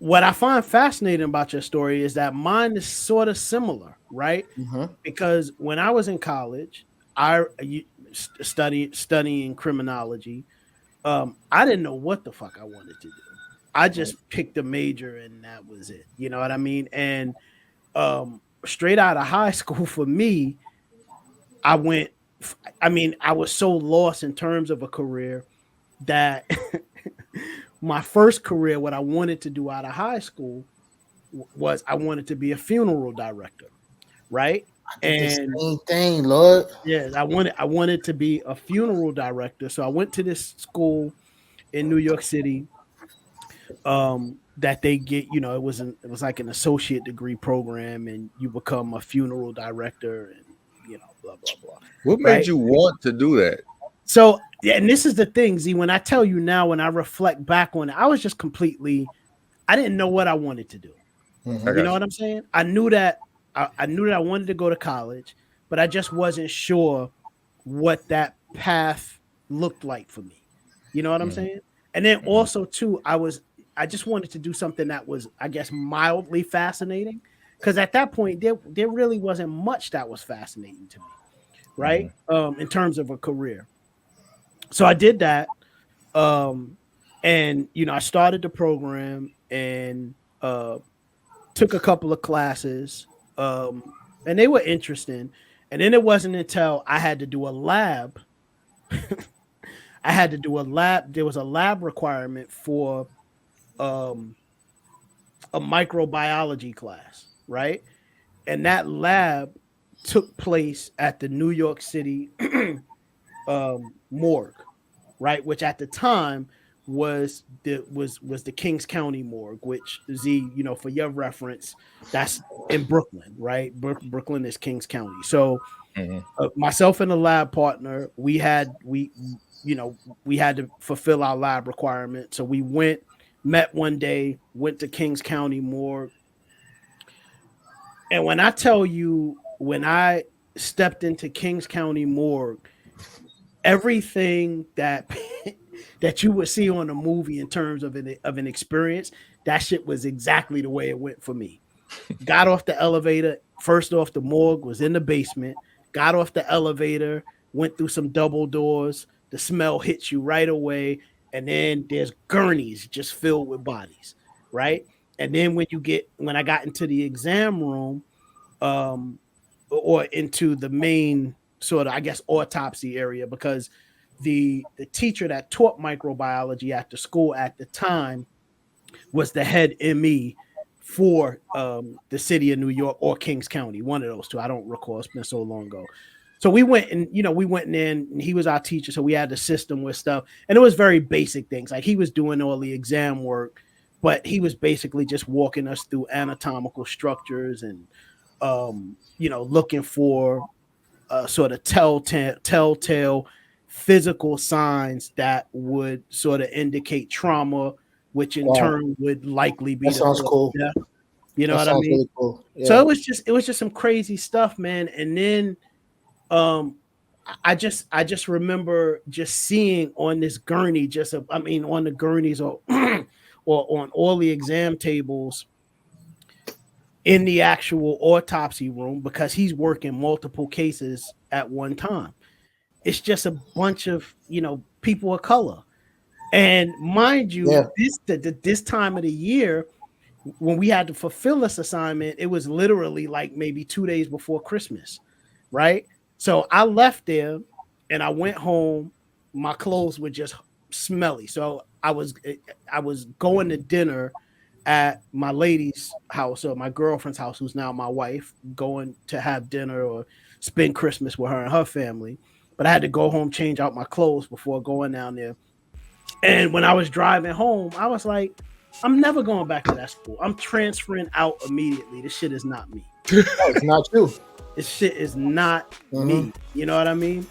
what I find fascinating about your story is that mine is sort of similar, right? Because when I was in college, studying criminology. I didn't know what the fuck I wanted to do. I just picked a major and that was it. You know what I mean? And straight out of high school for me, I went. I mean, I was so lost in terms of a career that my first career, what I wanted to do out of high school was I wanted to be a funeral director, right? Did the And same thing, Lord. yeah, I wanted to be a funeral director. So I went to this school in New York City that they get, it was like an associate degree program and you become a funeral director and blah blah blah. What made Right? you want to do that? So yeah, and this is the thing, Z, when I tell you now, when I reflect back on it, I was just I didn't know what I wanted to do. You know what I'm saying? I knew that I wanted to go to college, but I just wasn't sure what that path looked like for me. You know what I'm saying? And then also too, I just wanted to do something that was, I guess, mildly fascinating. Because at that point, there really wasn't much that was fascinating to me, right? In terms of a career. So I did that. And I started the program and took a couple of classes. And they were interesting. And then it wasn't until I had to do a lab. I had to do a lab. There was a lab requirement for a microbiology class, right? And that lab took place at the New York City morgue, right? Which at the time was the Kings County morgue, which Z, for your reference, that's in Brooklyn, right? Brooklyn is Kings County. So myself and a lab partner, we had to fulfill our lab requirement. So we met one day, went to Kings County morgue. And when I tell you, when I stepped into Kings County morgue, everything that you would see on a movie in terms of an experience, that shit was exactly the way it went for me. Got off the elevator, first off, the morgue was in the basement, got off the elevator, went through some double doors, the smell hits you right away, and then there's gurneys just filled with bodies, right? And then when I got into the exam room, or into the main sort of, I guess, autopsy area, because the teacher that taught microbiology at the school at the time was the head ME for the city of New York or Kings County, one of those two. I don't recall. It's been so long ago. So we went in and he was our teacher. So we had the system with stuff, and it was very basic things. Like he was doing all the exam work, but he was basically just walking us through anatomical structures and, looking for sort of telltale physical signs that would sort of indicate trauma, which in turn would likely be. That sounds cool. Death. You know what I mean? Really cool. Yeah. So it was just some crazy stuff, man. And then I just remember just seeing on this gurney, on the gurneys or or on all the exam tables in the actual autopsy room, because he's working multiple cases at one time. It's just a bunch of, people of color. And mind you, this time of the year, when we had to fulfill this assignment, it was literally like maybe 2 days before Christmas, right? So I left there and I went home. My clothes were just smelly. So I was going to dinner at my lady's house, or my girlfriend's house, who's now my wife, going to have dinner or spend Christmas with her and her family. But I had to go home, change out my clothes before going down there. And when I was driving home, I was like, I'm never going back to that school. I'm transferring out immediately. This shit is not me. It's not you. This shit is not me. You know what I mean?